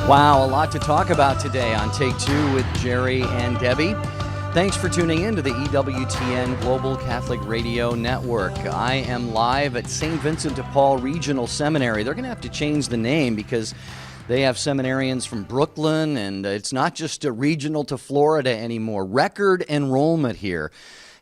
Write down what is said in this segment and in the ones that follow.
Wow, a lot to talk about today on Take Two with Jerry and Debbie. Thanks for tuning in to the EWTN Global Catholic Radio Network. I am live at St. Vincent de Paul Regional Seminary. They're going to have to change the name because they have seminarians from Brooklyn, and it's not just a regional to Florida anymore. Record enrollment here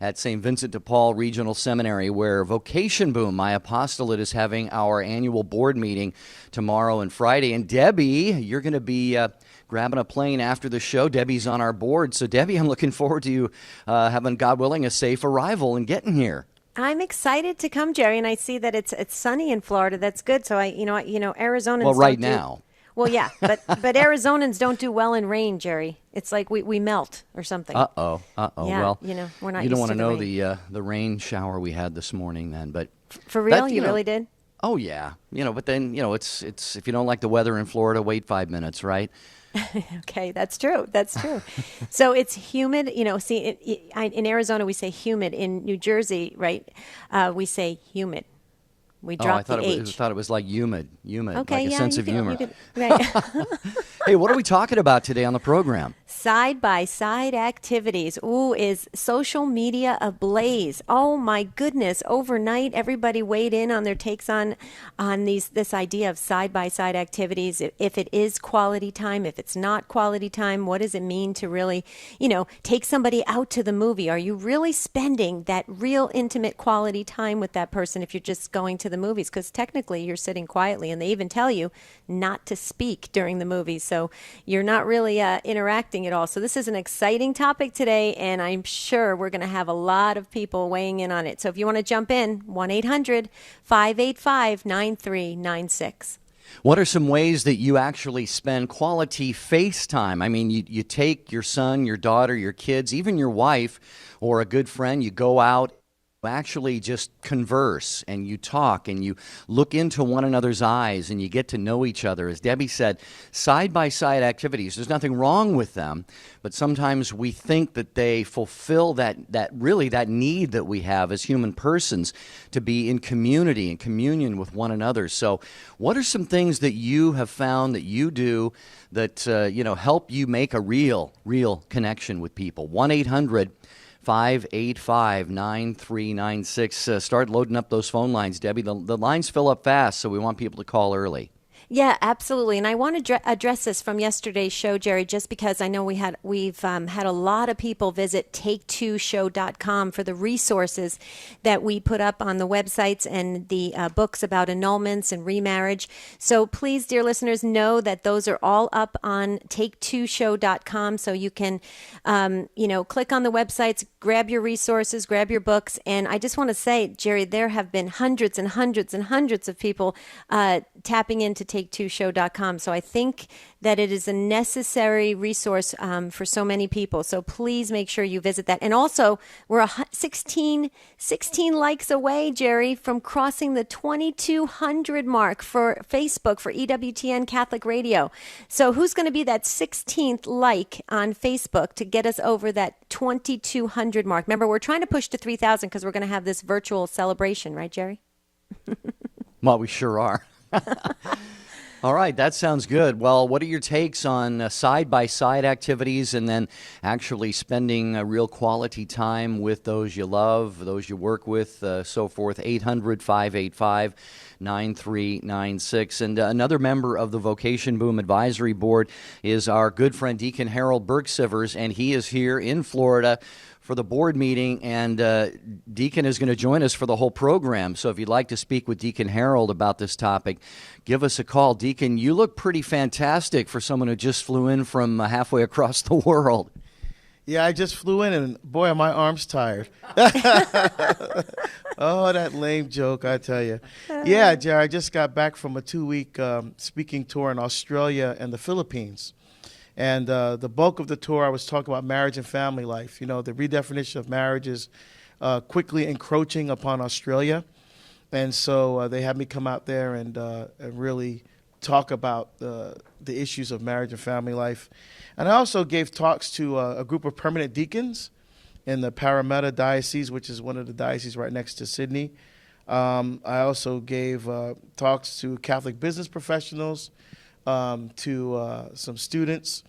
at St. Vincent de Paul Regional Seminary, where Vocation Boom, my apostolate, is having our annual board meeting tomorrow and Friday. And Debbie, you're going to be grabbing a plane after the show. Debbie's on our board. So, Debbie, I'm looking forward to you having, God willing, a safe arrival and getting here. I'm excited to come, Jerry, and I see that it's sunny in Florida. That's good. So Arizonans. Well, right now. Well, yeah, but Arizonans don't do well in rain, Jerry. It's like we melt or something. Uh-oh. Yeah, Well, we're not. You don't want to know rain. the rain shower we had this morning then, but For real? You really did? Oh yeah. But then, it's if you don't like the weather in Florida, wait 5 minutes, right? Okay, that's true. So it's humid. In Arizona we say humid. In New Jersey, right, we say humid. We dropped the H. I thought it was like humid, okay, like a sense of humor. Right. Hey, what are we talking about today on the program? Side-by-side activities. Ooh, is social media ablaze? Oh my goodness! Overnight, everybody weighed in on their takes on this idea of side-by-side activities. If it is quality time, if it's not quality time, what does it mean to really, take somebody out to the movie? Are you really spending that real intimate quality time with that person if you're just going to the movies? Because technically you're sitting quietly, and they even tell you not to speak during the movies, so you're not really interacting at all. So this is an exciting topic today, and I'm sure we're going to have a lot of people weighing in on it. So if you want to jump in, 1-800-585-9396. What are some ways that you actually spend quality FaceTime? I mean, you take your son, your daughter, your kids, even your wife or a good friend, you go out, actually just converse and you talk and you look into one another's eyes and you get to know each other. As Debbie said, side-by-side activities, there's nothing wrong with them, but sometimes we think that they fulfill that need that we have as human persons to be in community and communion with one another. So what are some things that you have found that you do that help you make a real connection with people? 1-800-585-9396. Start loading up those phone lines, Debbie. The lines fill up fast, so we want people to call early. Yeah, absolutely. And I want to address this from yesterday's show, Jerry, just because I know we've had a lot of people visit take2show.com for the resources that we put up on the websites and the books about annulments and remarriage. So please, dear listeners, know that those are all up on take2show.com. So you can, click on the websites, grab your resources, grab your books. And I just want to say, Jerry, there have been hundreds and hundreds and hundreds of people tapping into take2show.com. So I think that it is a necessary resource for so many people. So please make sure you visit that. And also, we're 16 likes away, Jerry, from crossing the 2,200 mark for Facebook for EWTN Catholic Radio. So who's going to be that 16th like on Facebook to get us over that 2,200 mark? Remember, we're trying to push to 3,000 because we're going to have this virtual celebration, right, Jerry? Well, we sure are. All right, that sounds good. Well, what are your takes on side-by-side activities and then actually spending a real quality time with those you love, those you work with, so forth? 800-585-9396. And another member of the Vocation Boom Advisory Board is our good friend Deacon Harold Bergsivers, and he is here in Florida for the board meeting, and Deacon is going to join us for the whole program. So if you'd like to speak with Deacon Harold about this topic, give us a call. Deacon, you look pretty fantastic for someone who just flew in from halfway across the world. Yeah, I just flew in, and boy, are my arms tired. Oh, that lame joke, I tell you. Yeah, Jerry, I just got back from a 2-week speaking tour in Australia and the Philippines. And the bulk of the tour, I was talking about marriage and family life. The redefinition of marriage is quickly encroaching upon Australia. And so they had me come out there and really talk about the issues of marriage and family life. And I also gave talks to a group of permanent deacons in the Parramatta Diocese, which is one of the dioceses right next to Sydney. I also gave talks to Catholic business professionals, to some students.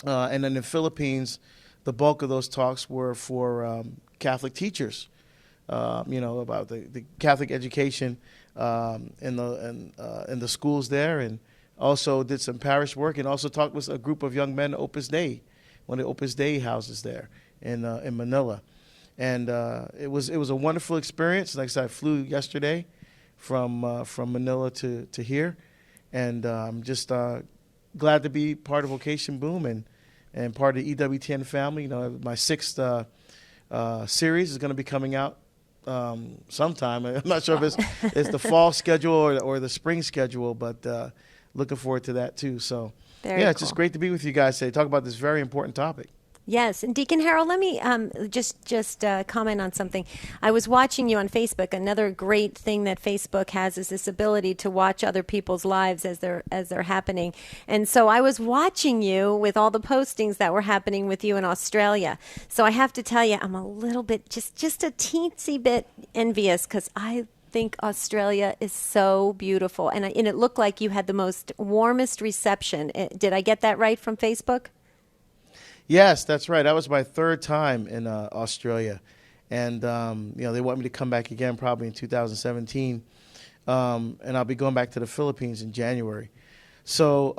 And then in the Philippines, the bulk of those talks were for Catholic teachers, about the Catholic education in the schools there, and also did some parish work, and also talked with a group of young men, Opus Dei, one of the Opus Dei houses there in Manila. And it was a wonderful experience. Like I said, I flew yesterday from Manila to here, and I'm just glad to be part of Vocation Boom and part of the EWTN family. My sixth series is going to be coming out sometime. I'm not sure if it's the fall schedule or the spring schedule, but looking forward to that too. So it's just great to be with you guys today. Talk about this very important topic. Yes, and Deacon Harold, let me just comment on something. I was watching you on Facebook. Another great thing that Facebook has is this ability to watch other people's lives as they're happening. And so I was watching you with all the postings that were happening with you in Australia. So I have to tell you, I'm a little bit, just a teensy bit envious, because I think Australia is so beautiful, and it looked like you had the most warmest reception. Did I get that right from Facebook? Yes, that's right. That was my third time in Australia, and they want me to come back again probably in 2017, and I'll be going back to the Philippines in January. So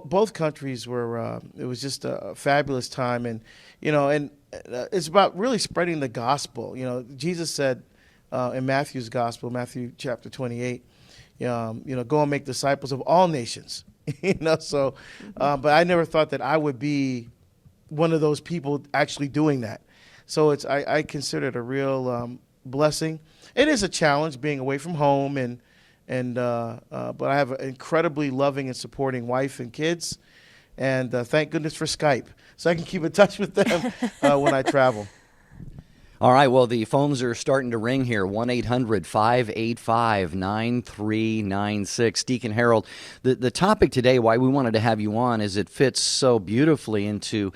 both countries were. It was just a fabulous time, and it's about really spreading the gospel. Jesus said in Matthew's gospel, Matthew chapter 28, go and make disciples of all nations. But I never thought that I would be one of those people actually doing that. So I consider it a real blessing. It is a challenge being away from home, but I have an incredibly loving and supporting wife and kids, and thank goodness for Skype, so I can keep in touch with them when I travel. All right, well, the phones are starting to ring here, 1-800-585-9396. Deacon Harold, the topic today, why we wanted to have you on, is it fits so beautifully into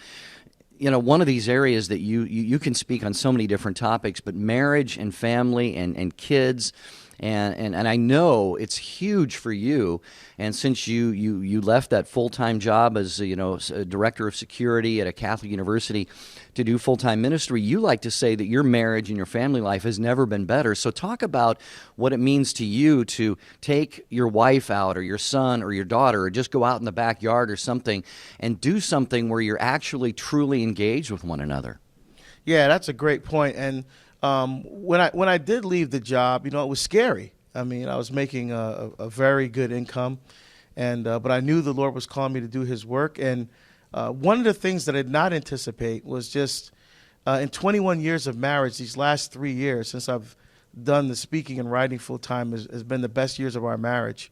one of these areas that you can speak on so many different topics, but marriage and family and kids. And I know it's huge for you. And since you left that full-time job as a director of security at a Catholic university to do full-time ministry, you like to say that your marriage and your family life has never been better. So talk about what it means to you to take your wife out, or your son or your daughter, or just go out in the backyard or something and do something where you're actually truly engaged with one another. Yeah, that's a great point. And when I did leave the job, it was scary. I mean, I was making a very good income, but I knew the Lord was calling me to do His work. And one of the things that I did not anticipate was just in 21 years of marriage, these last 3 years since I've done the speaking and writing full time has been the best years of our marriage.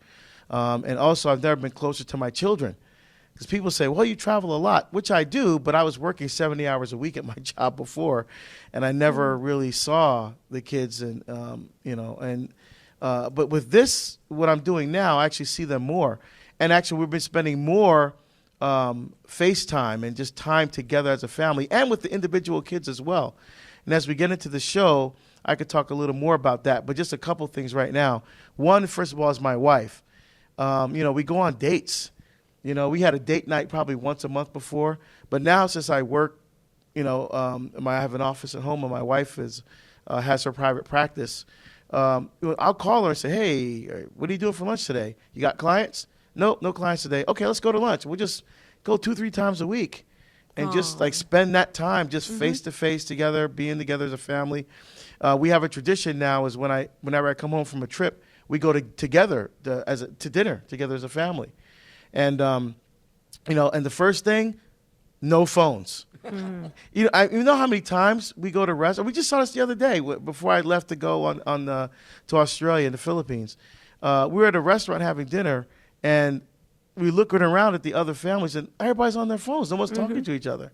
And also, I've never been closer to my children. Because people say, well, you travel a lot, which I do, but I was working 70 hours a week at my job before, and I never really saw the kids. But with this, what I'm doing now, I actually see them more. And actually, we've been spending more FaceTime and just time together as a family, and with the individual kids as well. And as we get into the show, I could talk a little more about that, but just a couple things right now. One, first of all, is my wife. We go on dates. We had a date night probably once a month before, but now since I work, I have an office at home, and my wife has her private practice. I'll call her and say, hey, what are you doing for lunch today? You got clients? Nope, no clients today. Okay, let's go to lunch. We'll just go 2-3 times a week and just spend that time just face to face together, being together as a family. We have a tradition now is whenever I come home from a trip, we go together to dinner together as a family. And, and the first thing, no phones. You know how many times we go to restaurants? We just saw this the other day before I left to go to Australia and the Philippines. We were at a restaurant having dinner, and we looking around at the other families, and everybody's on their phones. No one's talking to each other.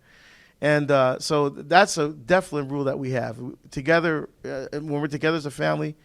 And so that's a definite rule that we have. Together, when we're together as a family,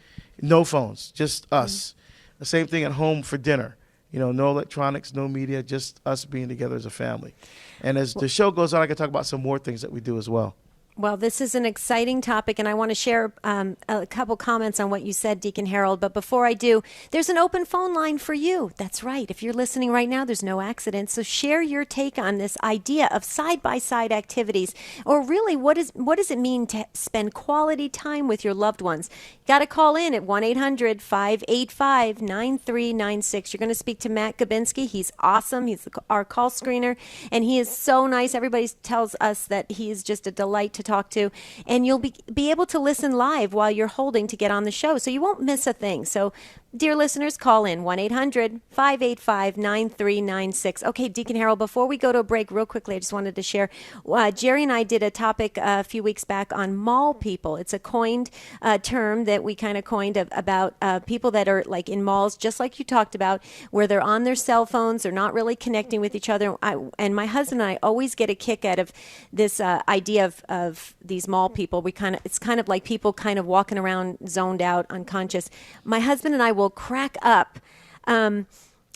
no phones, just us. The same thing at home for dinner. No electronics, no media, just us being together as a family. And as the show goes on, I can talk about some more things that we do as well. Well, this is an exciting topic, and I want to share a couple comments on what you said, Deacon Harold. But before I do, there's an open phone line for you. That's right. If you're listening right now, there's no accident. So share your take on this idea of side-by-side activities, or really, what does it mean to spend quality time with your loved ones? You got to call in at 1-800-585-9396. You're going to speak to Matt Gabinski. He's awesome. He's our call screener, and he is so nice. Everybody tells us that he is just a delight to talk to, and you'll be able to listen live while you're holding to get on the show, so you won't miss a thing. So, dear listeners, call in 1-800-585-9396. Okay, Deacon Harold, before we go to a break, real quickly, I just wanted to share, Jerry and I did a topic a few weeks back on mall people. It's a coined term that we kind of coined about people that are like in malls, just like you talked about, where they're on their cell phones, they're not really connecting with each other. And my husband and I always get a kick out of this idea of these mall people. It's kind of like people kind of walking around zoned out, unconscious. My husband and I will crack up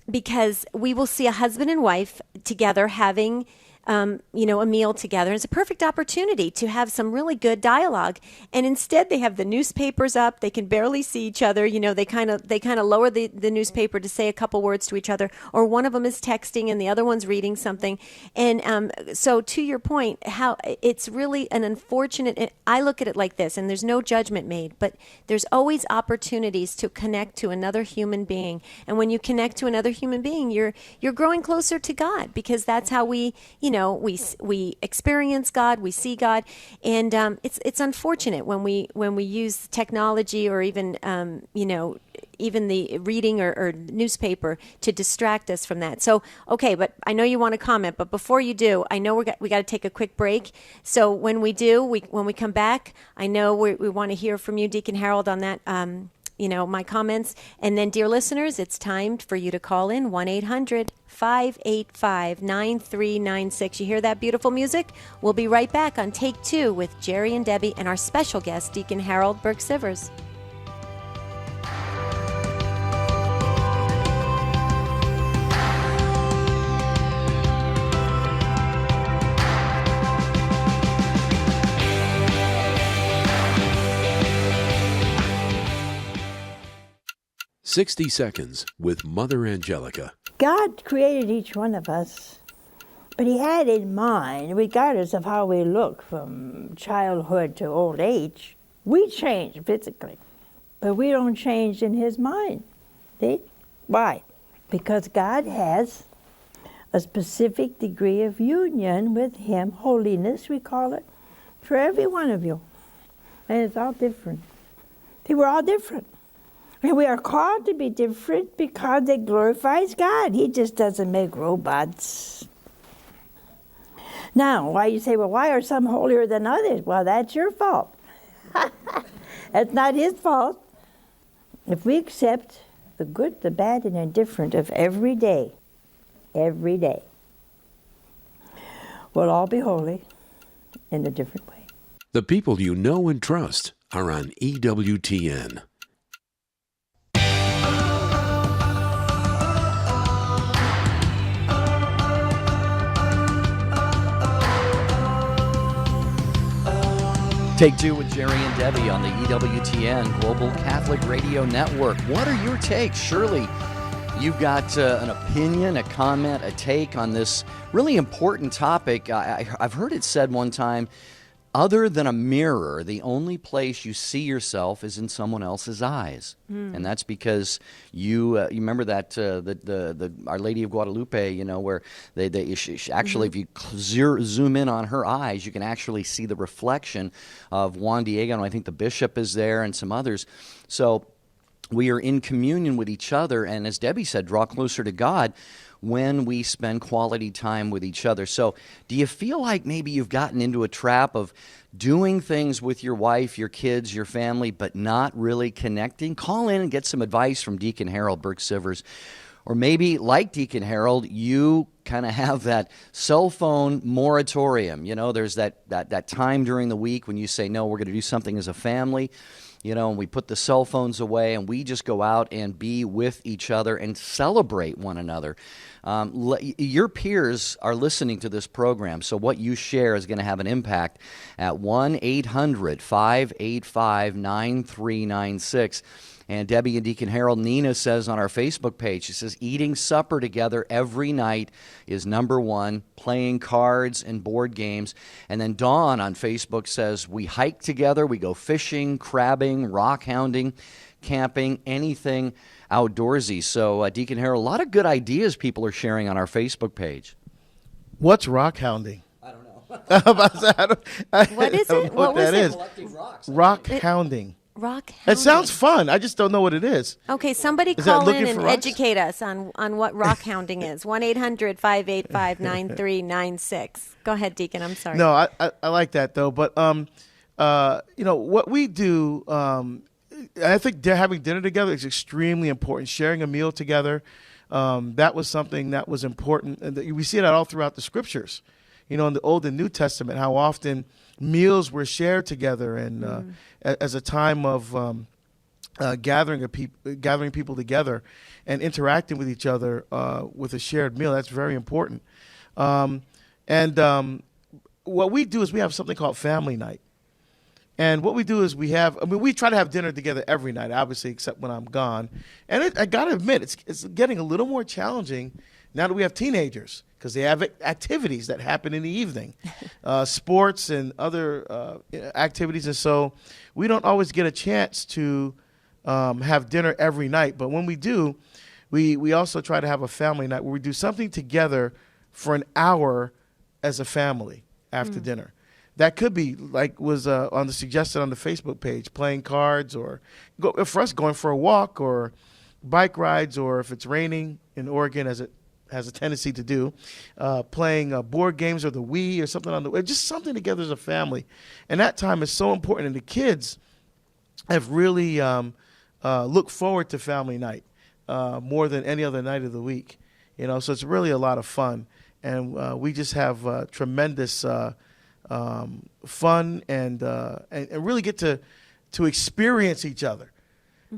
because we will see a husband and wife together having a meal together. It's a perfect opportunity to have some really good dialogue. And instead they have the newspapers up. They can barely see each other. They kind of lower the newspaper to say a couple words to each other, or one of them is texting and the other one's reading something. And so to your point, how it's really an unfortunate, I look at it like this, and there's no judgment made, but there's always opportunities to connect to another human being. And when you connect to another human being, you're growing closer to God, because that's how we experience God, we see God, and it's unfortunate when we use technology, or even even the reading or newspaper, to distract us from that. So, okay, but I know you want to comment, but before you do, I know we got to take a quick break. So when we do, when we come back, I know we want to hear from you, Deacon Harold, on that. My comments. And then, dear listeners, it's time for you to call in 1-800-585-9396. You hear that beautiful music? We'll be right back on Take Two with Jerry and Debbie and our special guest, Deacon Harold Burke-Sivers. 60 Seconds with Mother Angelica. God created each one of us, but He had in mind, regardless of how we look from childhood to old age, we change physically, but we don't change in His mind. See? Why? Because God has a specific degree of union with Him, holiness we call it, for every one of you. And it's all different. See, we're all different. And we are called to be different because it glorifies God. He just doesn't make robots. Now, why you say, well, why are some holier than others? Well, that's your fault. That's not His fault. If we accept the good, the bad, and indifferent of every day, we'll all be holy in a different way. The people you know and trust are on EWTN. Take Two with Jerry and Debbie on the EWTN Global Catholic Radio Network. What are your takes? Surely you've got an opinion, a comment, a take on this really important topic. I've heard it said one time, other than a mirror, the only place you see yourself is in someone else's eyes, and that's because you remember that the Our Lady of Guadalupe, where they actually, if you zoom in on her eyes, you can actually see the reflection of Juan Diego, and I think the bishop is there and some others. So we are in communion with each other, and as Debbie said, draw closer to God when we spend quality time with each other. So do you feel like maybe you've gotten into a trap of doing things with your wife, your kids, your family, but not really connecting? Call in and get some advice from Deacon Harold Burke-Sivers. Or maybe, like Deacon Harold, you kind of have that cell phone moratorium. There's that time during the week when you say, no, we're going to do something as a family. and we put the cell phones away and we just go out and be with each other and celebrate one another. Your peers are listening to this program, so what you share is going to have an impact at 1-800-585-9396. And Debbie and Deacon Harold, Nina says on our Facebook page, she says, eating supper together every night is number one, playing cards and board games. And then Dawn on Facebook says, we hike together, we go fishing, crabbing, rock hounding, camping, anything outdoorsy. So, Deacon Harold, a lot of good ideas people are sharing on our Facebook page. What's rock hounding? I don't know. What is it? What was that it? is. Collecting rocks. Rock hounding. Rock It hounding. sounds fun. I just don't know what it is. Okay, somebody Is that call in looking and for rocks? educate us on what rock hounding is. 1-800-585-9396. Go ahead, Deacon. I'm sorry. No, I like that though. But what we do, I think having dinner together is extremely important. Sharing a meal together, that was something that was important, and we see that all throughout the scriptures. In the Old and New Testament, how often meals were shared together, and as a time of gathering people together and interacting with each other with a shared meal. That's very important. What we do is we have something called family night. And what we do is we try to have dinner together every night, obviously, except when I'm gone. And I got to admit, it's getting a little more challenging now that we have teenagers, because they have activities that happen in the evening, sports and other activities. And so we don't always get a chance to have dinner every night. But when we do, we also try to have a family night where we do something together for an hour as a family after dinner. That could be, like was on the suggested on the Facebook page, playing cards, or for us going for a walk, or bike rides, or if it's raining in Oregon, as it has a tendency to do, playing board games or the Wii or something on the way, just something together as a family. And that time is so important. And the kids have really looked forward to family night more than any other night of the week. So it's really a lot of fun. And we just have tremendous fun and really get to experience each other.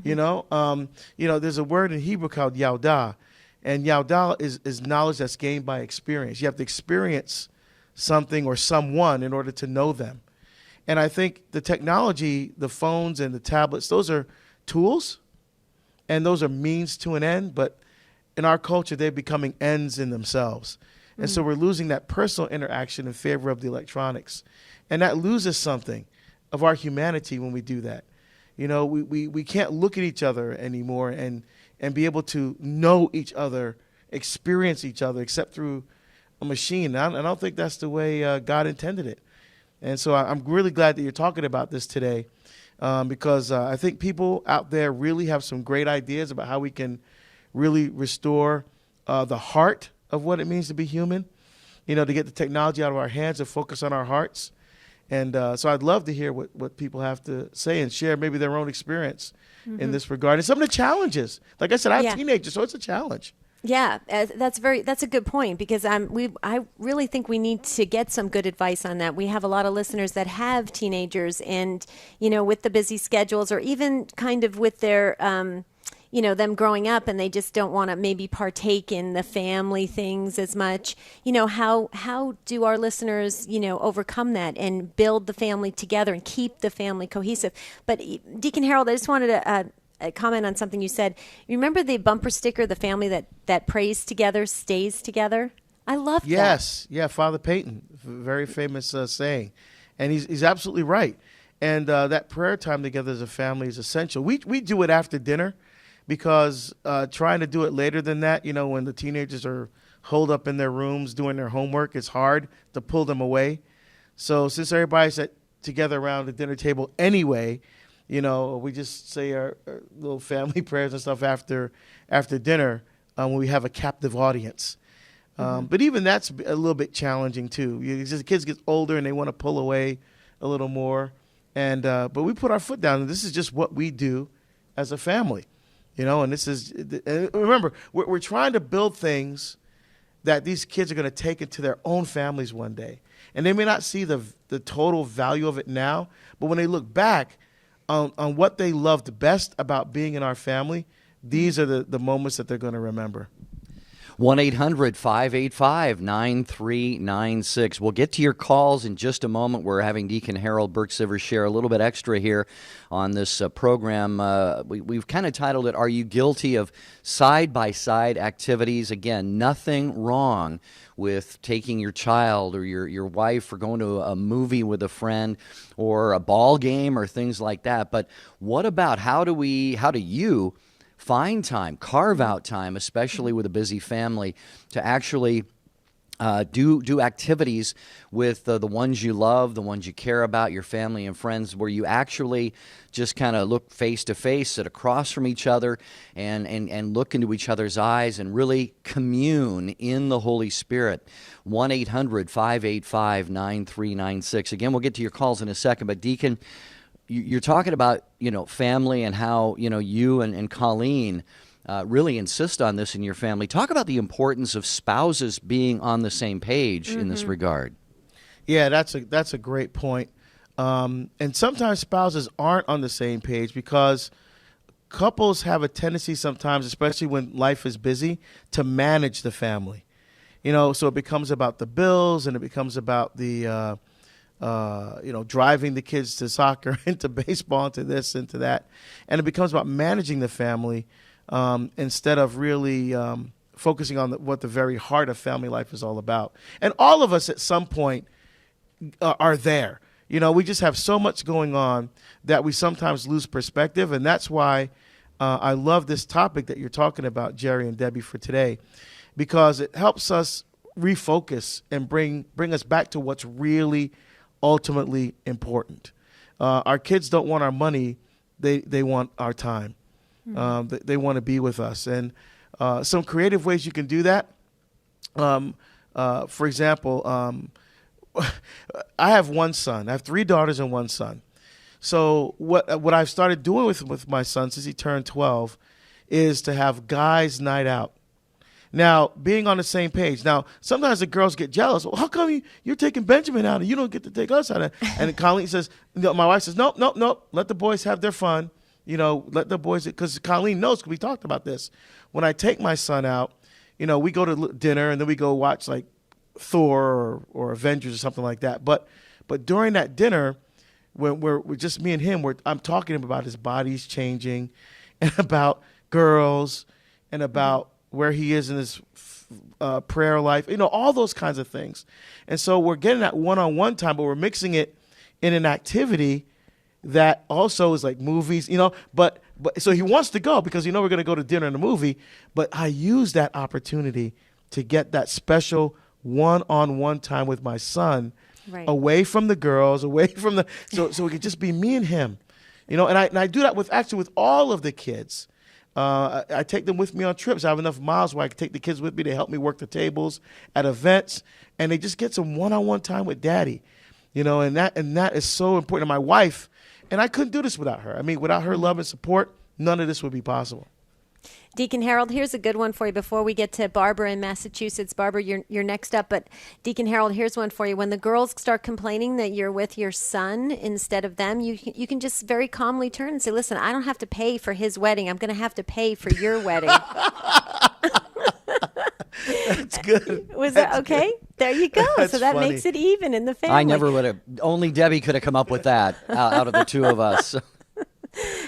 There's a word in Hebrew called yaudah, and yaudah is knowledge that's gained by experience. You have to experience something or someone in order to know them. And I think the technology, the phones and the tablets, those are tools, and those are means to an end. But in our culture, they're becoming ends in themselves. And so we're losing that personal interaction in favor of the electronics. And that loses something of our humanity when we do that. We can't look at each other anymore and be able to know each other, experience each other, except through a machine. I don't think that's the way God intended it. And so I'm really glad that you're talking about this today, because I think people out there really have some great ideas about how we can really restore the heart of what it means to be human, to get the technology out of our hands and focus on our hearts. And so I'd love to hear what people have to say and share maybe their own experience in this regard. And some of the challenges. Like I said, I have teenagers, so it's a challenge. Yeah, that's a good point, because I really think we need to get some good advice on that. We have a lot of listeners that have teenagers, and with the busy schedules, or even kind of with their them growing up, and they just don't want to maybe partake in the family things as much. How do our listeners, overcome that and build the family together and keep the family cohesive? But Deacon Harold, I just wanted to comment on something you said. You remember the bumper sticker, the family that prays together stays together? I love that. Yes. Yeah, Father Peyton, very famous saying. And he's absolutely right. And that prayer time together as a family is essential. We do it after dinner, because trying to do it later than that, when the teenagers are holed up in their rooms doing their homework, it's hard to pull them away. So since everybody's together around the dinner table anyway, we just say our little family prayers and stuff after dinner when we have a captive audience. But even that's a little bit challenging too. The kids get older and they want to pull away a little more. And but we put our foot down, and this is just what we do as a family. And this is, remember, we're trying to build things that these kids are going to take into their own families one day. And they may not see the total value of it now, but when they look back, on what they loved best about being in our family, these are the moments that they're going to remember. 1-800-585-9396. We'll get to your calls in just a moment. We're having Deacon Harold Burke-Sivers share a little bit extra here on this program. We've kind of titled it, Are You Guilty of Side-by-Side Activities? Again, nothing wrong with taking your child or your wife or going to a movie with a friend or a ball game or things like that. But what about how do you find time, carve out time, especially with a busy family, to actually do activities with the ones you love, the ones you care about, your family and friends, where you actually just kind of look face to face, sit across from each other, and look into each other's eyes and really commune in the Holy Spirit. 1-800-585-9396. Again, we'll get to your calls in a second, but Deacon, you're talking about, family and how, you and Colleen really insist on this in your family. Talk about the importance of spouses being on the same page in this regard. Yeah, that's a great point. And sometimes spouses aren't on the same page because couples have a tendency sometimes, especially when life is busy, to manage the family. So it becomes about the bills and it becomes about the driving the kids to soccer, into baseball, into this, into that. And it becomes about managing the family instead of really focusing on what the very heart of family life is all about. And all of us at some point are there. We just have so much going on that we sometimes lose perspective. And that's why I love this topic that you're talking about, Jerry and Debbie, for today, because it helps us refocus and bring us back to what's really ultimately important. Our kids don't want our money. They want our time. They want to be with us. And some creative ways you can do that. For example, I have one son. I have 3 daughters and 1 son. So what I've started doing with my son since he turned 12 is to have guys' night out. Now, being on the same page. Now, sometimes the girls get jealous. Well, how come you're taking Benjamin out and you don't get to take us out? And Colleen says, my wife says, nope. Let the boys have their fun. Let the boys, because Colleen knows, because we talked about this. When I take my son out, we go to dinner and then we go watch like Thor or Avengers or something like that. But during that dinner, when we're just me and him, I'm talking to him about his body's changing and about girls and about where he is in his prayer life, all those kinds of things. And so we're getting that one-on-one time, but we're mixing it in an activity that also is like movies, but so he wants to go because, we're going to go to dinner and a movie, but I use that opportunity to get that special one-on-one time with my son, right, away from the girls, away from so it could just be me and him, and I do that with all of the kids. I take them with me on trips. I have enough miles where I can take the kids with me to help me work the tables at events, and they just get some one-on-one time with Daddy, and that is so important. And my wife, and I couldn't do this without her. I mean, without her love and support, none of this would be possible. Deacon Harold, here's a good one for you before we get to Barbara in Massachusetts. Barbara, you're next up, but Deacon Harold, here's one for you. When the girls start complaining that you're with your son instead of them, you can just very calmly turn and say, listen, I don't have to pay for his wedding. I'm going to have to pay for your wedding. That's good. Was that okay? Good. There you go. That's so that funny. makes it even in the family. I never would have. Only Debbie could have come up with that out of the two of us.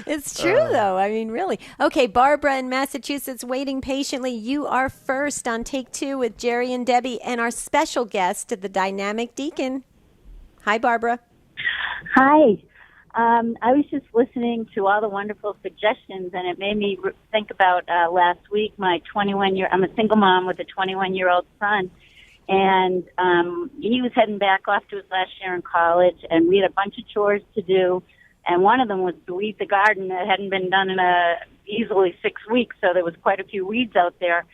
It's true, though. I mean, really. Okay, Barbara in Massachusetts waiting patiently. You are first on Take Two with Jerry and Debbie and our special guest, the dynamic deacon. Hi, Barbara. Hi. I was just listening to all the wonderful suggestions, and it made me think about last week, I'm a single mom with a 21-year-old son, and he was heading back off to his last year in college, and we had a bunch of chores to do. And one of them was to weed the garden that hadn't been done in easily 6 weeks, so there was quite a few weeds out there.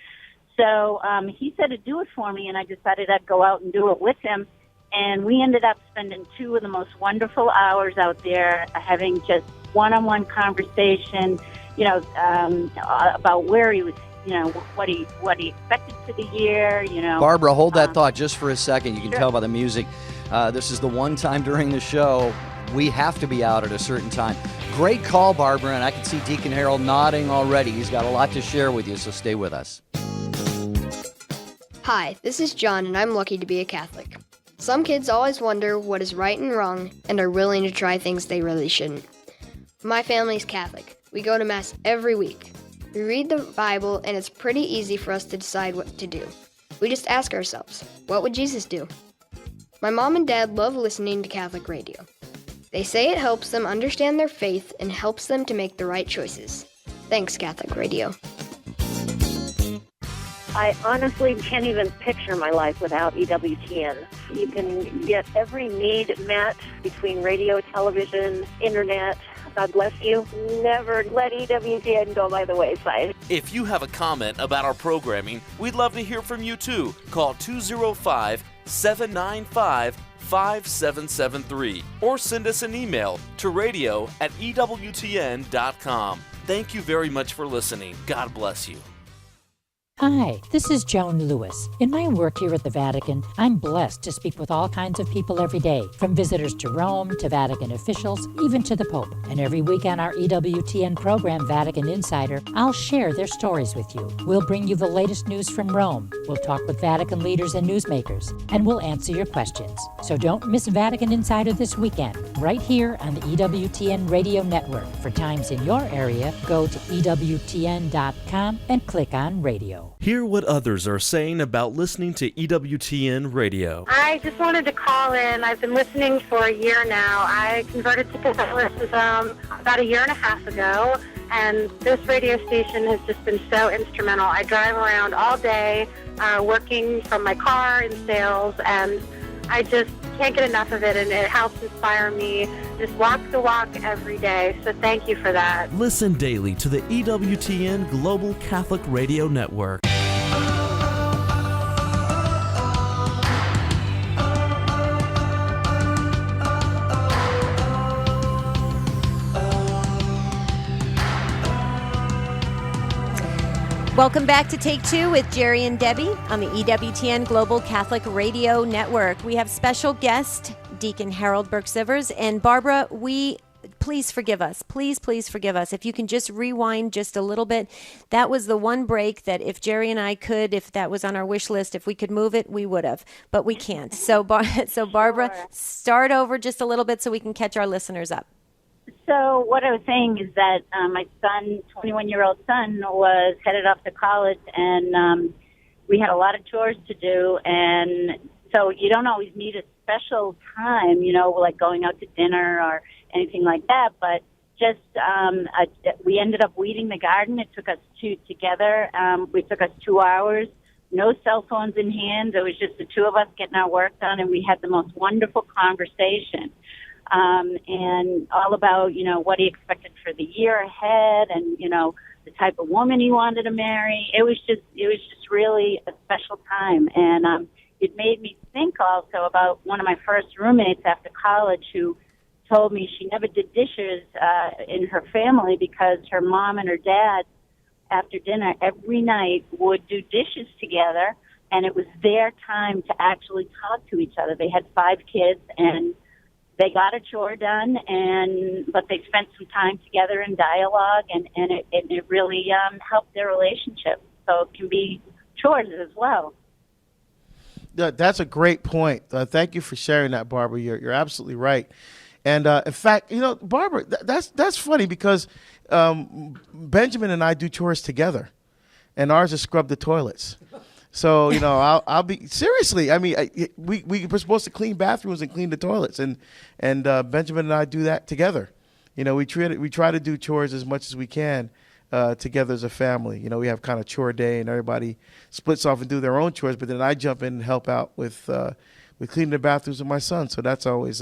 So he said to do it for me, and I decided I'd go out and do it with him. And we ended up spending 2 of the most wonderful hours out there having just one-on-one conversation, about where he was, what he expected for the year, Barbara, hold that thought just for a second. You can tell by the music. This is the one time during the show we have to be out at a certain time. Great call, Barbara, and I can see Deacon Harold nodding already. He's got a lot to share with you, so stay with us. Hi, this is John, and I'm lucky to be a Catholic. Some kids always wonder what is right and wrong and are willing to try things they really shouldn't. My family's Catholic. We go to Mass every week. We read the Bible, and it's pretty easy for us to decide what to do. We just ask ourselves, what would Jesus do? My mom and dad love listening to Catholic radio. They say it helps them understand their faith and helps them to make the right choices. Thanks, Catholic Radio. I honestly can't even picture my life without EWTN. You can get every need met between radio, television, internet. God bless you. Never let EWTN go by the wayside. If you have a comment about our programming, we'd love to hear from you too. Call 205-795-5773 or send us an email to radio@EWTN.com. Thank you very much for listening. God bless you. Hi, this is Joan Lewis. In my work here at the Vatican, I'm blessed to speak with all kinds of people every day, from visitors to Rome, to Vatican officials, even to the Pope. And every week on our EWTN program, Vatican Insider, I'll share their stories with you. We'll bring you the latest news from Rome. We'll talk with Vatican leaders and newsmakers, and we'll answer your questions. So don't miss Vatican Insider this weekend, right here on the EWTN Radio Network. For times in your area, go to EWTN.com and click on Radio. Hear what others are saying about listening to EWTN Radio. I just wanted to call in. I've been listening for a year now. I converted to Catholicism about a year and a half ago, and this radio station has just been so instrumental. I drive around all day working from my car in sales, and I just can't get enough of it, and it helps inspire me. Just walk the walk every day, so thank you for that. Listen daily to the EWTN Global Catholic Radio Network. Welcome back to Take Two with Jerry and Debbie on the EWTN Global Catholic Radio Network. We have special guest Deacon Harold Burke-Sivers, and Barbara, please forgive us. Please forgive us. If you can just rewind just a little bit. That was the one break that if Jerry and I could, if that was on our wish list, if we could move it, we would have. But we can't. So Barbara, start over just a little bit so we can catch our listeners up. So what I was saying is that my son, 21-year-old son, was headed off to college, and we had a lot of chores to do. And so you don't always need a special time, like going out to dinner or anything like that. But just we ended up weeding the garden. It took us together. It took us 2 hours. No cell phones in hand. It was just the two of us getting our work done, and we had the most wonderful conversation. And all about, what he expected for the year ahead and, the type of woman he wanted to marry. It was just really a special time. And, it made me think also about one of my first roommates after college who told me she never did dishes, in her family because her mom and her dad after dinner every night would do dishes together. And it was their time to actually talk to each other. They had 5 kids and they got a chore done, but they spent some time together in dialogue, and it really helped their relationship. So it can be chores as well. That's a great point. Thank you for sharing that, Barbara. You're absolutely right. And in fact, Barbara, that's funny because Benjamin and I do chores together, and ours is scrub the toilets. So, I'll be seriously. I mean, we were supposed to clean bathrooms and clean the toilets, and Benjamin and I do that together. We try to do chores as much as we can together as a family. We have kind of chore day, and everybody splits off and do their own chores. But then I jump in and help out with cleaning the bathrooms with my son. So that's always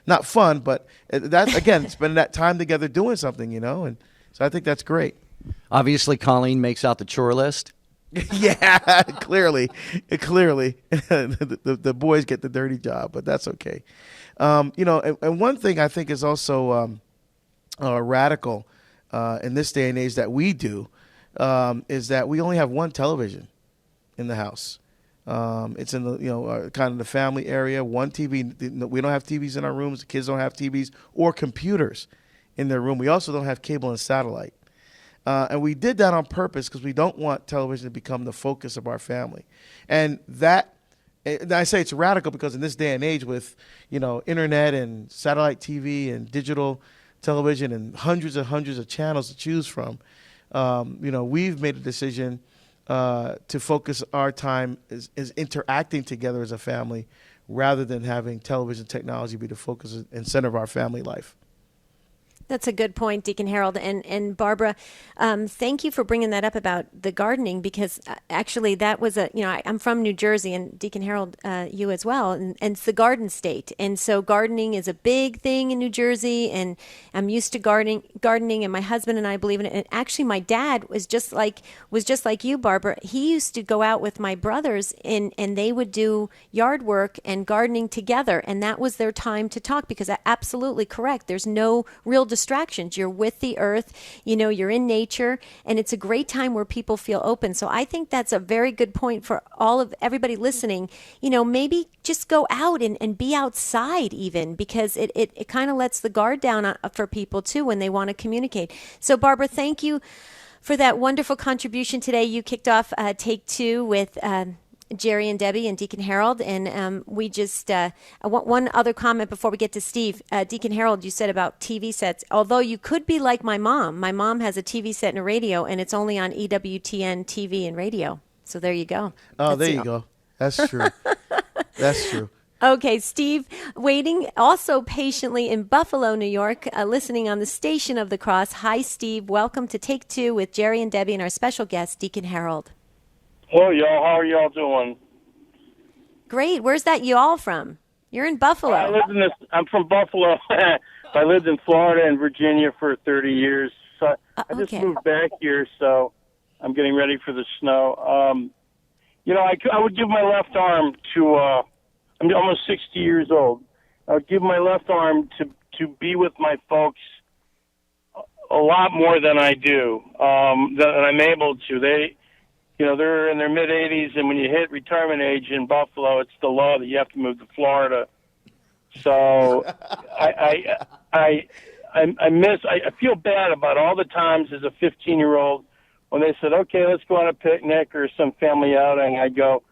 not fun, but that again, spending that time together doing something. And so I think that's great. Obviously, Colleen makes out the chore list. Yeah, clearly, the boys get the dirty job, but that's okay. And one thing I think is also radical in this day and age that we do is that we only have one television in the house. It's in the kind of the family area. One TV. We don't have TVs in our rooms. The kids don't have TVs or computers in their room. We also don't have cable and satellite. And we did that on purpose because we don't want television to become the focus of our family. And I say it's radical because in this day and age with, internet and satellite TV and digital television and hundreds of channels to choose from, we've made a decision to focus our time is interacting together as a family rather than having television technology be the focus and center of our family life. That's a good point, Deacon Harold. And Barbara, thank you for bringing that up about the gardening, because actually that was I'm from New Jersey, and Deacon Harold, you as well, and it's the garden state. And so gardening is a big thing in New Jersey, and I'm used to gardening, and my husband and I believe in it. And actually my dad was just like you, Barbara. He used to go out with my brothers and they would do yard work and gardening together, and that was their time to talk, because absolutely correct. There's no real distractions. You're with the earth, you're in nature, and it's a great time where people feel open. So I think that's a very good point for everybody listening. Maybe just go out and be outside even, because it kind of lets the guard down for people too when they want to communicate. So Barbara, thank you for that wonderful contribution today. You kicked off Take Two with Jerry and Debbie and Deacon Harold, and we just I want one other comment before we get to Steve. Deacon Harold, you said about TV sets. Although you could be like my mom. My mom has a TV set and a radio, and it's only on EWTN TV and radio. So there you go. Oh, there you go. That's true. That's true. Okay, Steve, waiting also patiently in Buffalo, New York, listening on the Station of the Cross. Hi, Steve. Welcome to Take Two with Jerry and Debbie and our special guest, Deacon Harold. Hello, y'all. How are y'all doing? Great. Where's that y'all from? You're in Buffalo. I'm from Buffalo. I lived in Florida and Virginia for 30 years. So I just moved back here, so I'm getting ready for the snow. I would give my left arm to, I'm almost 60 years old. I would give my left arm to be with my folks a lot more than I do, than I'm able to. They're in their mid-80s, and when you hit retirement age in Buffalo, it's the law that you have to move to Florida. So I feel bad about all the times as a 15-year-old when they said, okay, let's go on a picnic or some family outing. I give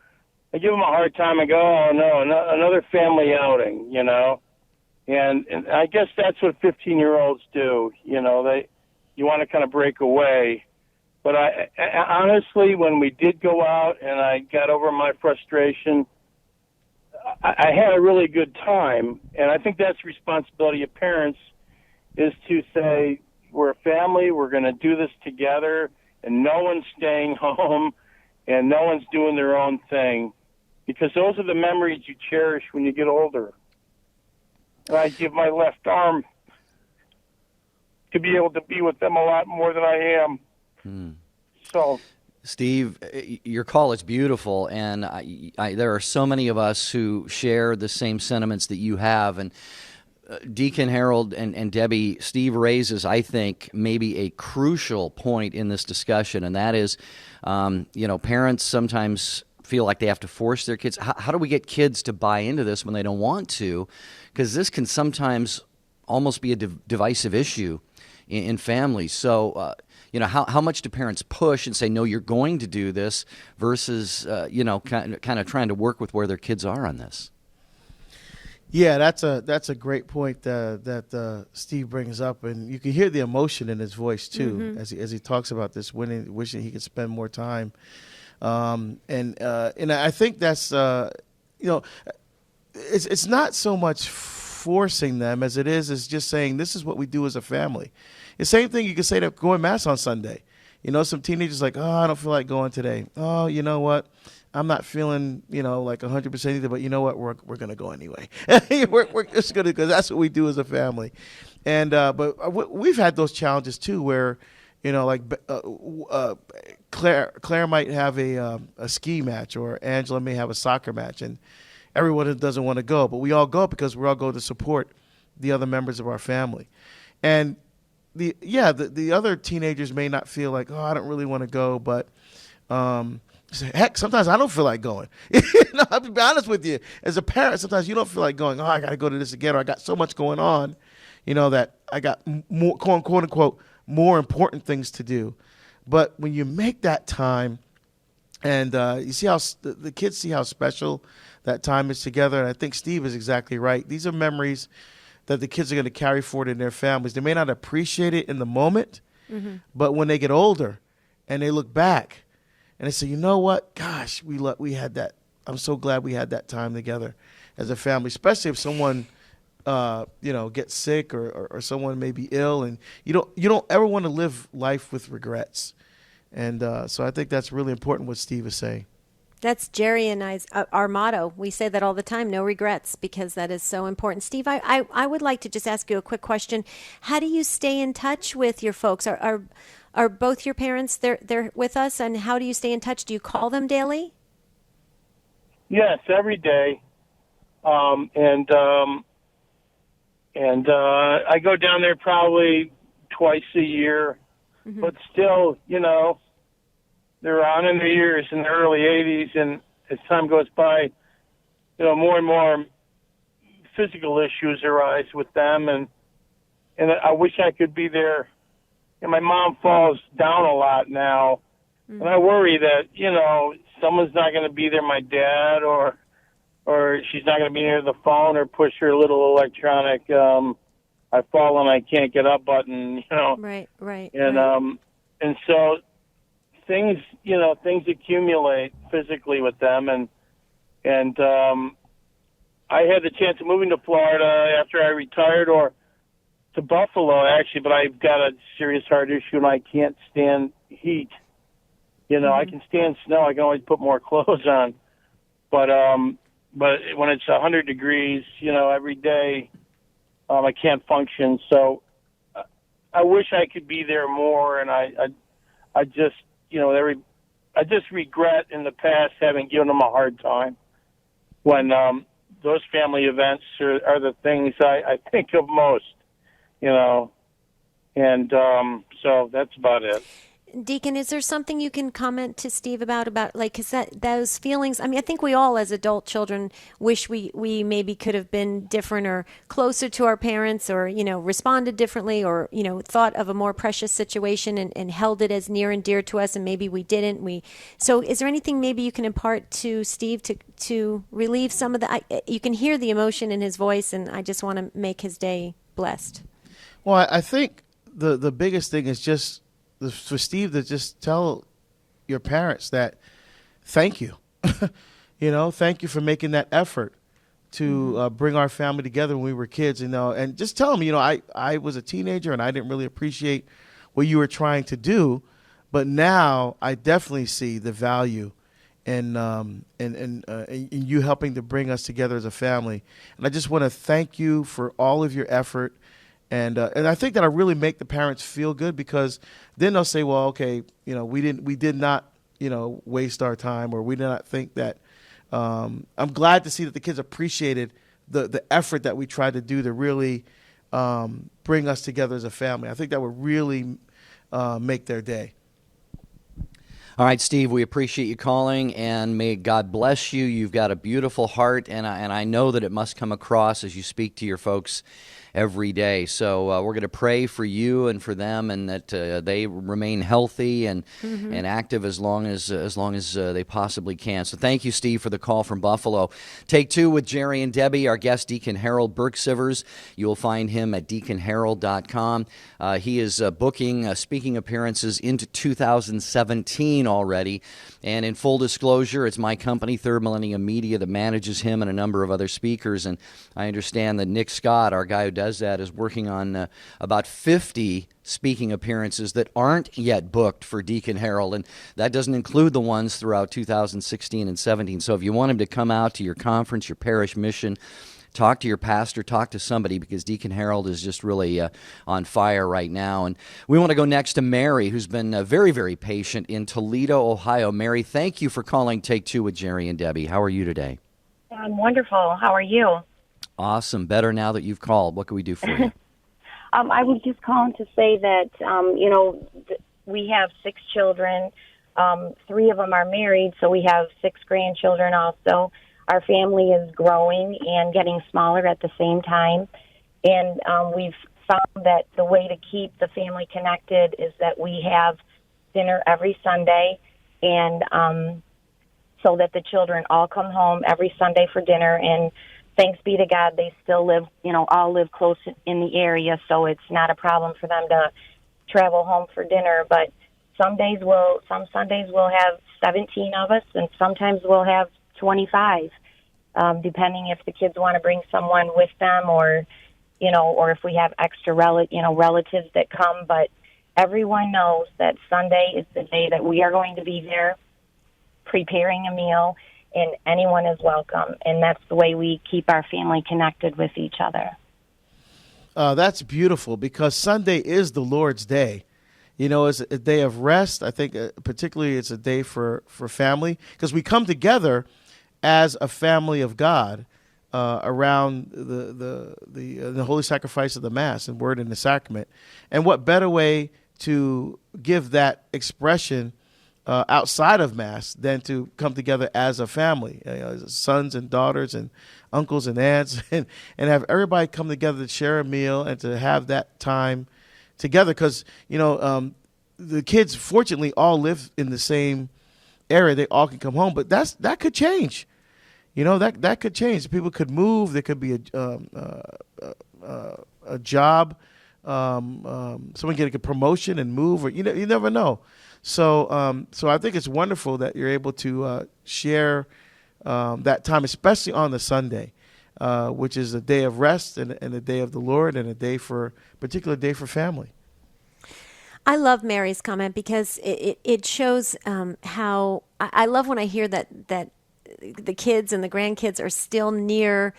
them a hard time. I go, oh, no, another family outing, And I guess that's what 15-year-olds do. You want to kind of break away. But I honestly, when we did go out and I got over my frustration, I had a really good time. And I think that's the responsibility of parents, is to say, we're a family, we're going to do this together, and no one's staying home, and no one's doing their own thing. Because those are the memories you cherish when you get older. And I give my left arm to be able to be with them a lot more than I am. So, Steve, your call is beautiful, and there are so many of us who share the same sentiments that you have. And Deacon Harold and Debbie, Steve raises, I think, maybe a crucial point in this discussion, and that is, parents sometimes feel like they have to force their kids. How do we get kids to buy into this when they don't want to? Because this can sometimes almost be a divisive issue in families. So, how much do parents push and say, no, you're going to do this, versus, kind of trying to work with where their kids are on this? Yeah, that's a great point that Steve brings up, and you can hear the emotion in his voice too, as he talks about this, wishing he could spend more time, and I think that's it's not so much forcing them as it is just saying this is what we do as a family. The same thing you can say to going mass on Sunday. Some teenagers like, oh, I don't feel like going today. Oh, you know what? I'm not feeling, like 100% either, but you know what? We're going to go anyway. we're just going to, because that's what we do as a family. And but we've had those challenges too, where, Claire might have a ski match, or Angela may have a soccer match, and everyone doesn't want to go, but we all go because we all go to support the other members of our family. And the other teenagers may not feel like, oh, I don't really want to go, but heck, sometimes I don't feel like going. I'll be honest with you. As a parent, sometimes you don't feel like going, oh, I got to go to this again, or I got so much going on. that I got more, quote unquote, more important things to do. But when you make that time, and you see how the kids see how special that time is together, and I think Steve is exactly right. These are memories that the kids are going to carry forward in their families. They may not appreciate it in the moment, but when they get older and they look back and they say, you know what, gosh, we had that. I'm so glad we had that time together as a family, especially if someone gets sick or someone may be ill, and you don't ever want to live life with regrets. And so I think that's really important what Steve is saying. That's Jerry and I's our motto. We say that all the time, no regrets, because that is so important. Steve, I would like to just ask you a quick question. How do you stay in touch with your folks? Are both your parents they're with us, and how do you stay in touch? Do you call them daily? Yes, every day. And I go down there probably twice a year, but still, they're on in their years, in the early 80s, and as time goes by, more and more physical issues arise with them, and I wish I could be there. And my mom falls down a lot now, and I worry that, someone's not going to be there, my dad, or she's not going to be near the phone or push her little electronic I fall and I can't get up button, Right. And so things accumulate physically with them, and I had the chance of moving to Florida after I retired, or to Buffalo actually, but I've got a serious heart issue and I can't stand heat. I can stand snow. I can always put more clothes on, but when it's 100 degrees, every day, I can't function. So I wish I could be there more, and I just I just regret in the past having given them a hard time when those family events are the things I think of most, and so that's about it. Deacon, is there something you can comment to Steve about because those feelings? I mean, I think we all, as adult children, wish we maybe could have been different or closer to our parents, or responded differently, or thought of a more precious situation and held it as near and dear to us, and maybe we didn't. So, is there anything maybe you can impart to Steve to relieve some of the? You can hear the emotion in his voice, and I just want to make his day blessed. Well, I think the biggest thing is just for Steve to just tell your parents that thank you. Thank you for making that effort to bring our family together when we were kids, and just tell them, I was a teenager and I didn't really appreciate what you were trying to do, but now I definitely see the value in you helping to bring us together as a family. And I just want to thank you for all of your effort. And I think that'll really make the parents feel good, because then they'll say, well, okay, we did not, waste our time, or we did not think that. I'm glad to see that the kids appreciated the effort that we tried to do to really bring us together as a family. I think that would really make their day. All right, Steve, we appreciate you calling, and may God bless you. You've got a beautiful heart, and I know that it must come across as you speak to your folks every day. So we're going to pray for you and for them, and that they remain healthy and active as long as they possibly can. So thank you, Steve, for the call from Buffalo. Take Two with Jerry and Debbie. Our guest, Deacon Harold Burke-Sivers. You will find him at deaconharold.com. He is booking speaking appearances into 2017 already. And in full disclosure, it's my company, Third Millennium Media, that manages him and a number of other speakers. And I understand that Nick Scott, our guy who does that, is working on about 50 speaking appearances that aren't yet booked for Deacon Harold, and that doesn't include the ones throughout 2016 and 17. So if you want him to come out to your conference, your parish mission, talk to your pastor, talk to somebody, because Deacon Harold is just really on fire right now. And we want to go next to Mary, who's been very, very patient in Toledo, Ohio. Mary, thank you for calling Take Two with Jerry and Debbie. How are you today? I'm wonderful. How are you? Awesome. Better now that you've called. What can we do for you? I was just calling to say that, we have 6 children. 3 of them are married, so we have 6 grandchildren also. Our family is growing and getting smaller at the same time. And we've found that the way to keep the family connected is that we have dinner every Sunday, and so that the children all come home every Sunday for dinner. And thanks be to God, they still live, all live close in the area, so it's not a problem for them to travel home for dinner. But some Sundays we'll have 17 of us, and sometimes we'll have 25, depending if the kids want to bring someone with them, or if we have extra relatives that come. But everyone knows that Sunday is the day that we are going to be there preparing a meal, and anyone is welcome. And that's the way we keep our family connected with each other. That's beautiful, because Sunday is the Lord's day. It's a day of rest. I think particularly it's a day for family, because we come together as a family of God around the holy sacrifice of the Mass and Word and the Sacrament. And what better way to give that expression outside of Mass than to come together as a family, sons and daughters and uncles and aunts, and have everybody come together to share a meal and to have that time together. Because, the kids, fortunately, all live in the same area. They all can come home, but that could change. That could change. People could move. There could be a job. Someone get a promotion and move, or you never know. So I think it's wonderful that you're able to share that time, especially on the Sunday, which is a day of rest and a day of the Lord, and particular day for family. I love Mary's comment, because it shows how I love when I hear that the kids and the grandkids are still near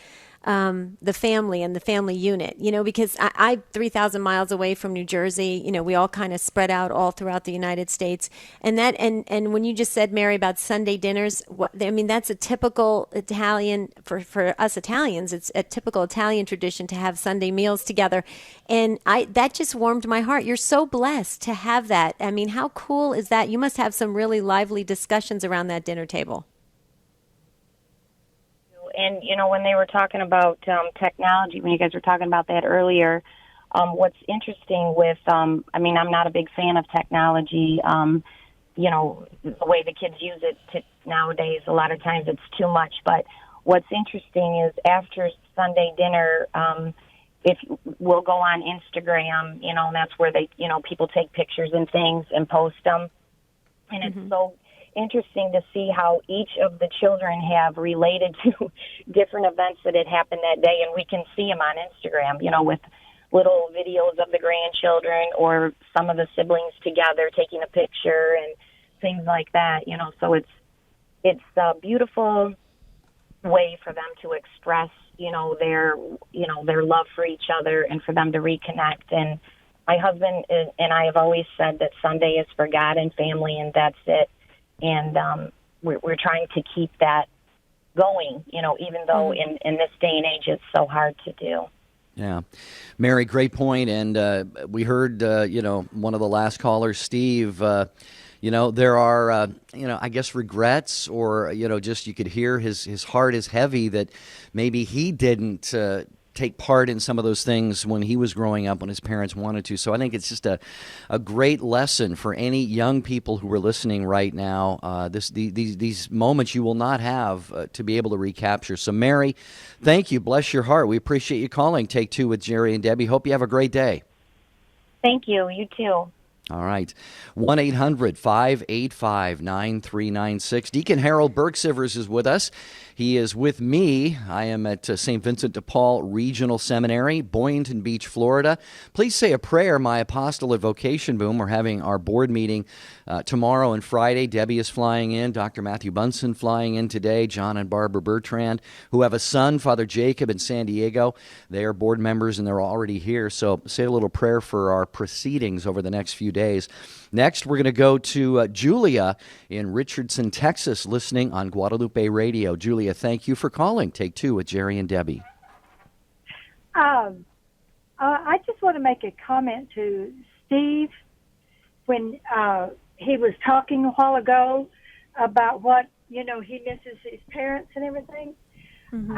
the family and the family unit, because I'm 3,000 miles away from New Jersey. We all kind of spread out all throughout the United States. And and when you just said, Mary, about Sunday dinners, that's a typical Italian, for us Italians, it's a typical Italian tradition to have Sunday meals together. And that just warmed my heart. You're so blessed to have that. How cool is that? You must have some really lively discussions around that dinner table. And, when they were talking about technology, when you guys were talking about that earlier, what's interesting with, I'm not a big fan of technology. The way the kids use it nowadays, a lot of times it's too much. But what's interesting is after Sunday dinner, if we'll go on Instagram, and that's where they, people take pictures and things and post them. And it's so interesting to see how each of the children have related to different events that had happened that day, and we can see them on Instagram, with little videos of the grandchildren or some of the siblings together taking a picture and things like that. So it's a beautiful way for them to express, their love for each other, and for them to reconnect. And my husband and I have always said that Sunday is for God and family, and that's it. And we're trying to keep that going, even though in this day and age it's so hard to do. Yeah. Mary, great point. And we heard, one of the last callers, Steve, there are, I guess regrets, or, just you could hear his heart is heavy that maybe he didn't take part in some of those things when he was growing up, when his parents wanted to. So I think it's just a great lesson for any young people who are listening right now. These moments you will not have to be able to recapture. So Mary, thank you. Bless your heart. We appreciate you calling Take Two with Jerry and Debbie. Hope you have a great day. Thank you. You too. All right. 1-800-585-9396. Deacon Harold Bergsivers is with us. He is with me. I am at St. Vincent de Paul Regional Seminary, Boynton Beach, Florida. Please say a prayer, my apostle at Vocation Boom. We're having our board meeting tomorrow and Friday. Debbie is flying in. Dr. Matthew Bunson flying in today. John and Barbara Bertrand, who have a son, Father Jacob, in San Diego. They are board members, and they're already here. So say a little prayer for our proceedings over the next few days. Next, we're going to go to Julia in Richardson, Texas, listening on Guadalupe Radio. Julia, thank you for calling Take Two with Jerry and Debbie. I just want to make a comment to Steve when he was talking a while ago about what, he misses his parents and everything. Mm-hmm.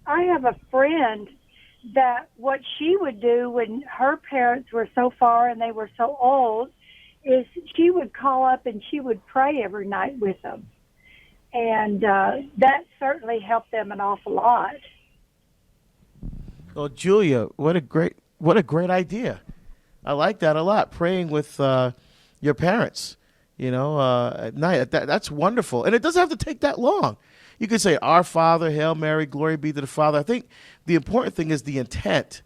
I have a friend that what she would do when her parents were so far and they were so old is she would call up and she would pray every night with them. And that certainly helped them an awful lot. Well, Julia, what a great idea. I like that a lot. Praying with your parents, at night. That's wonderful. And it doesn't have to take that long. You could say, Our Father, Hail Mary, glory be to the Father. I think the important thing is the intent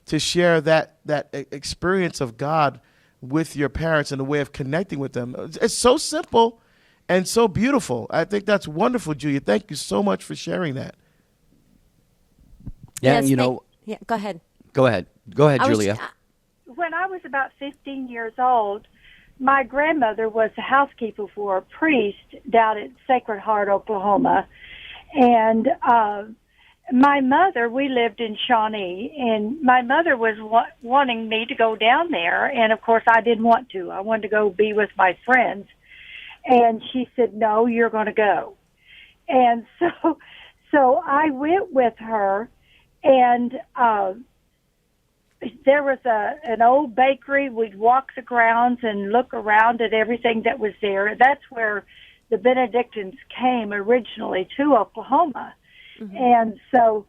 to share that experience of God with your parents and a way of connecting with them. It's so simple and so beautiful. I think that's wonderful, Julia. Thank you so much for sharing that. Yeah, yes, yeah, go ahead. Go ahead, Julia. When I was about 15 years old, my grandmother was a housekeeper for a priest down at Sacred Heart, Oklahoma. And my mother, we lived in Shawnee, and my mother was wanting me to go down there. And, of course, I didn't want to. I wanted to go be with my friends. And she said, no, you're going to go. And so I went with her, and there was an old bakery. We'd walk the grounds and look around at everything that was there. That's where the Benedictines came originally to Oklahoma. Mm-hmm. And so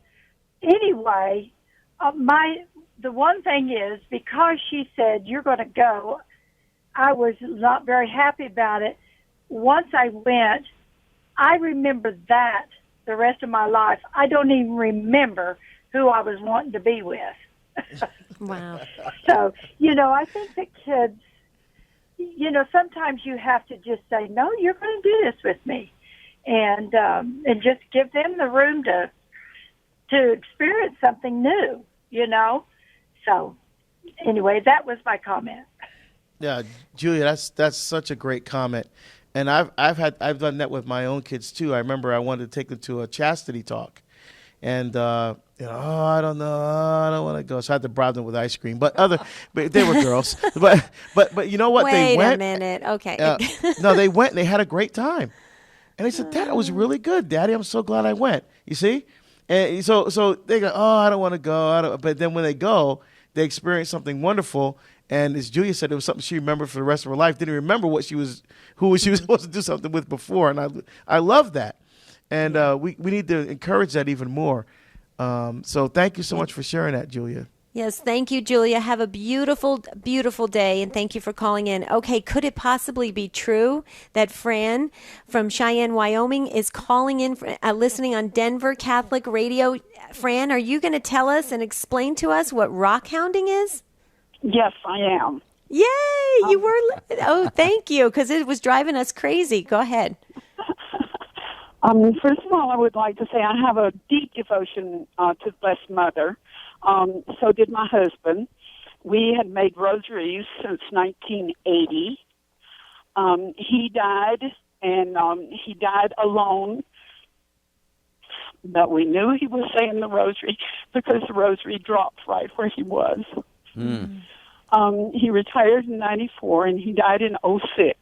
anyway, the one thing is, because she said, you're going to go, I was not very happy about it. Once I went, I remember that the rest of my life. I don't even remember who I was wanting to be with. Wow. So, I think that kids, sometimes you have to just say, no, you're going to do this with me. And just give them the room to experience something new, So, anyway, that was my comment. Yeah, Julia, that's such a great comment. And I've done that with my own kids too. I remember I wanted to take them to a chastity talk, and I don't know, I don't want to go. So I had to bribe them with ice cream. But they were girls. But you know what? They went. Wait a minute. Okay. No, they went and they had a great time. And they said, that was really good, Daddy. I'm so glad I went. You see? And so they go, I don't want to go. But then when they go, they experience something wonderful. And as Julia said, it was something she remembered for the rest of her life. Didn't remember who she was supposed to do something with before. And I love that. And we need to encourage that even more. So thank you so much for sharing that, Julia. Yes, thank you, Julia. Have a beautiful, beautiful day, and thank you for calling in. Okay, could it possibly be true that Fran from Cheyenne, Wyoming is calling in, listening on Denver Catholic Radio? Fran, are you going to tell us and explain to us what rock hounding is? Yes, I am. Yay! You were. Oh, thank you, because it was driving us crazy. Go ahead. First of all, I would like to say I have a deep devotion to the Blessed Mother. So did my husband. We had made rosaries since 1980. He died, and he died alone. But we knew he was saying the rosary because the rosary dropped right where he was. Mm. He retired in 94, and he died in 06.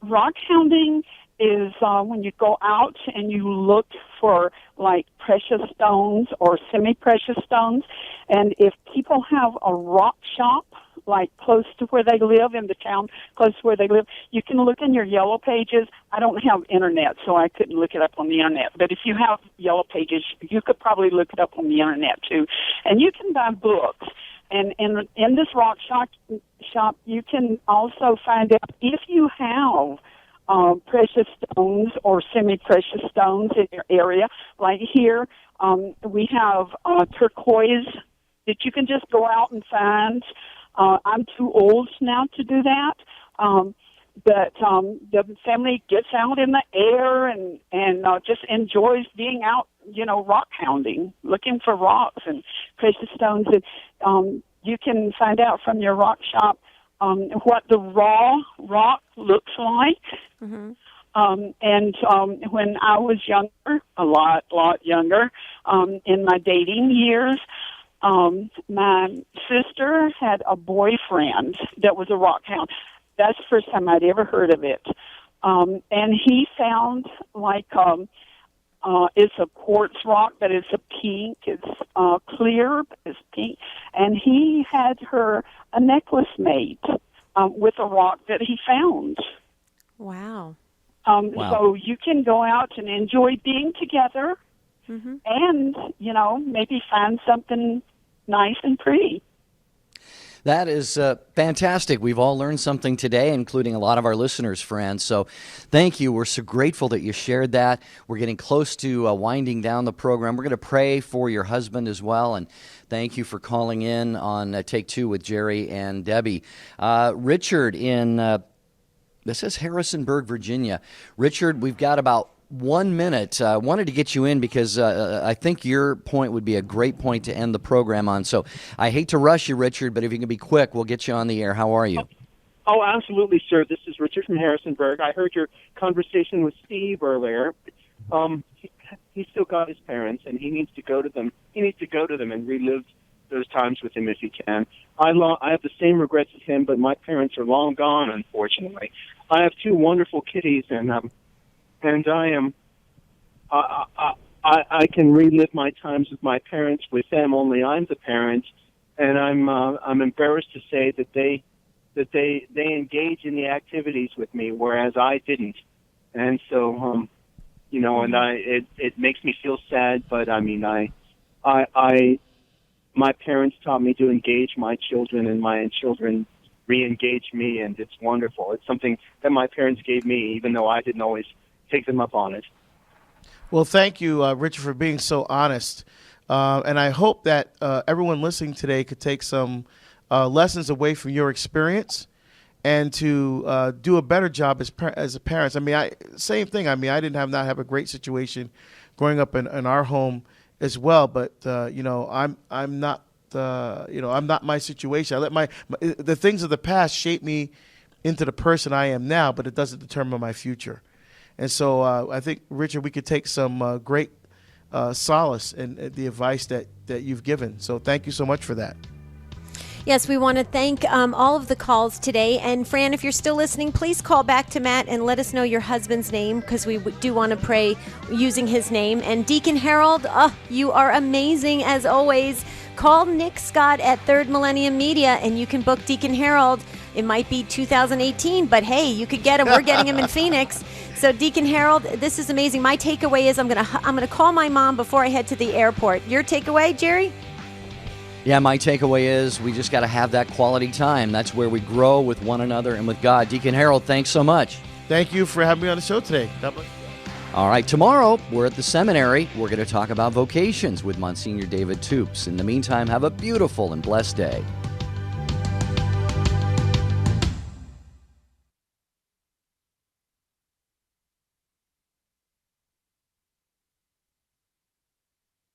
Rock hounding is when you go out and you look for like precious stones or semi-precious stones. And if people have a rock shop like close to where they live, in the town close to where they live, you can look in your yellow pages. I don't have internet, so I couldn't look it up on the internet. But if you have yellow pages, you could probably look it up on the internet too. And you can buy books. And in this rock shop, you can also find out if you have precious stones or semi-precious stones in your area. Like here, we have turquoise that you can just go out and find. I'm too old now to do that. But the family gets out in the air and just enjoys being out, rock hounding, looking for rocks and precious stones. And you can find out from your rock shop what the raw rock looks like. Mm-hmm. When I was younger, a lot younger, in my dating years, my sister had a boyfriend that was a rock hound. That's the first time I'd ever heard of it. And he found like It's a quartz rock, but it's a pink. It's clear, but it's pink. And he had her a necklace made with a rock that he found. Wow. Wow. So you can go out and enjoy being together and, maybe find something nice and pretty. That is fantastic. We've all learned something today, including a lot of our listeners, friends. So thank you. We're so grateful that you shared that. We're getting close to winding down the program. We're going to pray for your husband as well. And thank you for calling in on Take Two with Jerry and Debbie. Richard in, this is Harrisonburg, Virginia. Richard, we've got about 1 minute. I wanted to get you in because I think your point would be a great point to end the program on. So I hate to rush you, Richard, but if you can be quick, we'll get you on the air. How are you? Oh, absolutely, sir. This is Richard from Harrisonburg. I heard your conversation with Steve earlier. He's still got his parents, and he needs to go to them. He needs to go to them and relive those times with him if he can. I have the same regrets as him, but my parents are long gone, unfortunately. I have two wonderful kitties, and I can relive my times with my parents with them. Only I'm the parent, and I'm embarrassed to say that they engage in the activities with me, whereas I didn't. And so, it makes me feel sad. But I mean, my parents taught me to engage my children, and my children re-engage me, and it's wonderful. It's something that my parents gave me, even though I didn't always take them up on it. Well, thank you, Richard, for being so honest. And I hope that everyone listening today could take some lessons away from your experience and to do a better job as parents. I mean, same thing. I mean, I didn't not have a great situation growing up in our home as well. But I'm not I'm not my situation. I let the things of the past shape me into the person I am now, but it doesn't determine my future. And so I think, Richard, we could take some great solace in the advice that you've given. So thank you so much for that. Yes, we want to thank all of the calls today. And Fran, if you're still listening, please call back to Matt and let us know your husband's name, because we do want to pray using his name. And Deacon Harold, you are amazing as always. Call Nick Scott at Third Millennium Media and you can book Deacon Harold. It might be 2018, but hey, you could get him. We're getting him in Phoenix. So Deacon Harold, this is amazing. My takeaway is I'm gonna call my mom before I head to the airport. Your takeaway, Jerry? Yeah, my takeaway is we just got to have that quality time. That's where we grow with one another and with God. Deacon Harold, thanks so much. Thank you for having me on the show today. God bless you. All right, tomorrow we're at the seminary. We're going to talk about vocations with Monsignor David Toops. In the meantime, have a beautiful and blessed day.